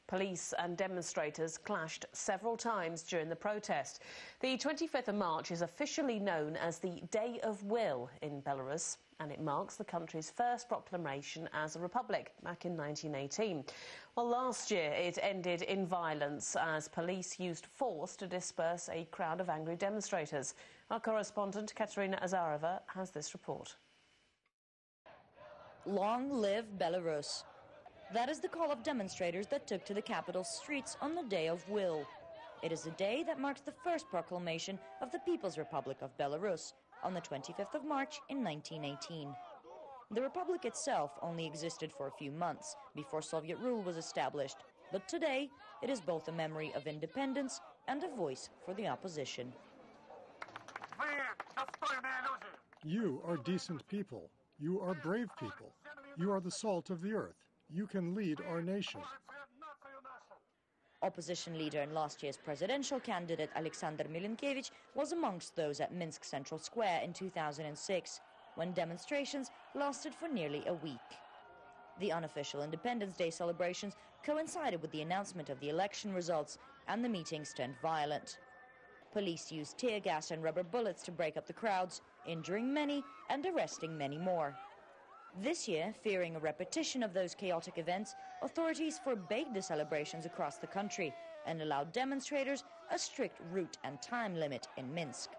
Police and demonstrators clashed several times during the protest. The 25th of March is officially known as the Day of Will in Belarus, and it marks the country's first proclamation as a republic back in 1918. Well, last year it ended in violence as police used force to disperse a crowd of angry demonstrators. Our correspondent Katerina Azarova has this report. Long live Belarus. That is the call of demonstrators that took to the capital's streets on the Day of Will. It is a day that marks the first proclamation of the People's Republic of Belarus on the 25th of March in 1918. The republic itself only existed for a few months before Soviet rule was established, but today it is both a memory of independence and a voice for the opposition. You are decent people. You are brave people. You are the salt of the earth. You can lead our nation. Opposition leader and last year's presidential candidate Alexander Milinkevich was amongst those at Minsk Central Square in 2006, when demonstrations lasted for nearly a week. The unofficial Independence Day celebrations coincided with the announcement of the election results, and the meetings turned violent. Police used tear gas and rubber bullets to break up the crowds, injuring many and arresting many more. This year, fearing a repetition of those chaotic events, authorities forbade the celebrations across the country and allowed demonstrators a strict route and time limit in Minsk.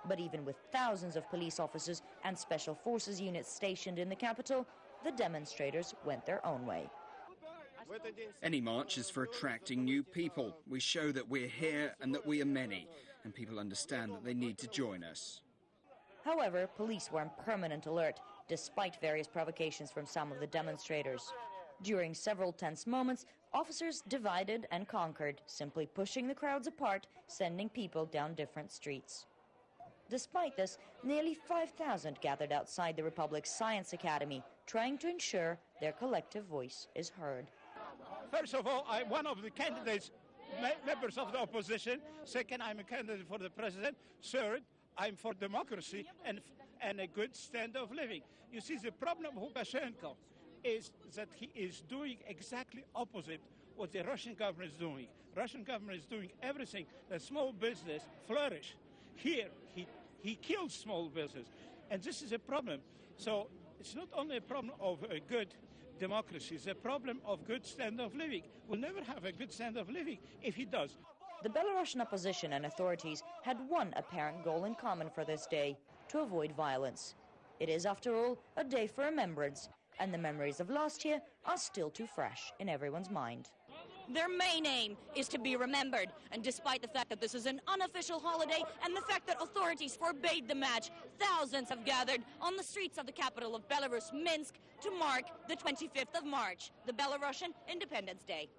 But even with thousands of police officers and special forces units stationed in the capital, the demonstrators went their own way. Any march is for attracting new people. We show that we're here and that we are many, and people understand that they need to join us. However, police were on permanent alert, despite various provocations from some of the demonstrators. During several tense moments, officers divided and conquered, simply pushing the crowds apart, sending people down different streets. Despite this, nearly 5,000 gathered outside the Republic's Science Academy, trying to ensure their collective voice is heard. First of all, I'm one of the candidates, members of the opposition. Second, I'm a candidate for the president. Third, I'm for democracy and a good standard of living. You see, the problem of Lukashenko is that he is doing exactly opposite what the Russian government is doing. Russian government is doing everything that small business flourish. Here, he kills small business, and this is a problem. So it's not only a problem of a good democracy, it's a problem of good standard of living. We'll never have a good standard of living if he does. The Belarusian opposition and authorities had one apparent goal in common for this day: to avoid violence. It is, after all, a day for remembrance, and the memories of last year are still too fresh in everyone's mind. Their main aim is to be remembered, and despite the fact that this is an unofficial holiday and the fact that authorities forbade the match, thousands have gathered on the streets of the capital of Belarus, Minsk, to mark the 25th of March, the Belarusian Independence Day.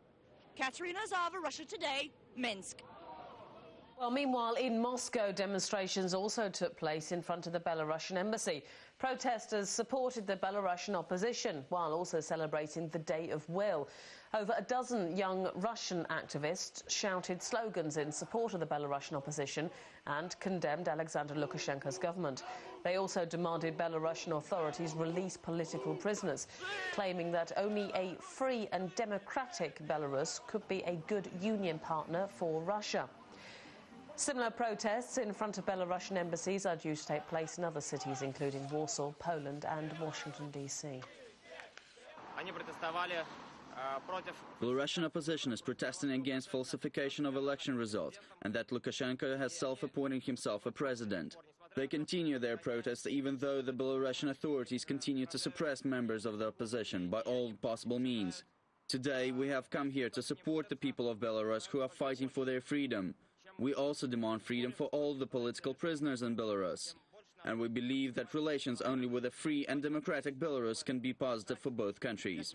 Katerina Azarova, Russia Today, Minsk. Well, meanwhile, in Moscow, demonstrations also took place in front of the Belarusian embassy. Protesters supported the Belarusian opposition while also celebrating the Day of Will. Over a dozen young Russian activists shouted slogans in support of the Belarusian opposition and condemned Alexander Lukashenko's government. They also demanded Belarusian authorities release political prisoners, claiming that only a free and democratic Belarus could be a good union partner for Russia. Similar protests in front of Belarusian embassies are due to take place in other cities, including Warsaw, Poland and Washington, D.C. Belarusian opposition is protesting against falsification of election results and that Lukashenko has self-appointed himself a president. They continue their protests even though the Belarusian authorities continue to suppress members of the opposition by all possible means. Today we have come here to support the people of Belarus who are fighting for their freedom. We also demand freedom for all the political prisoners in Belarus. And we believe that relations only with a free and democratic Belarus can be positive for both countries.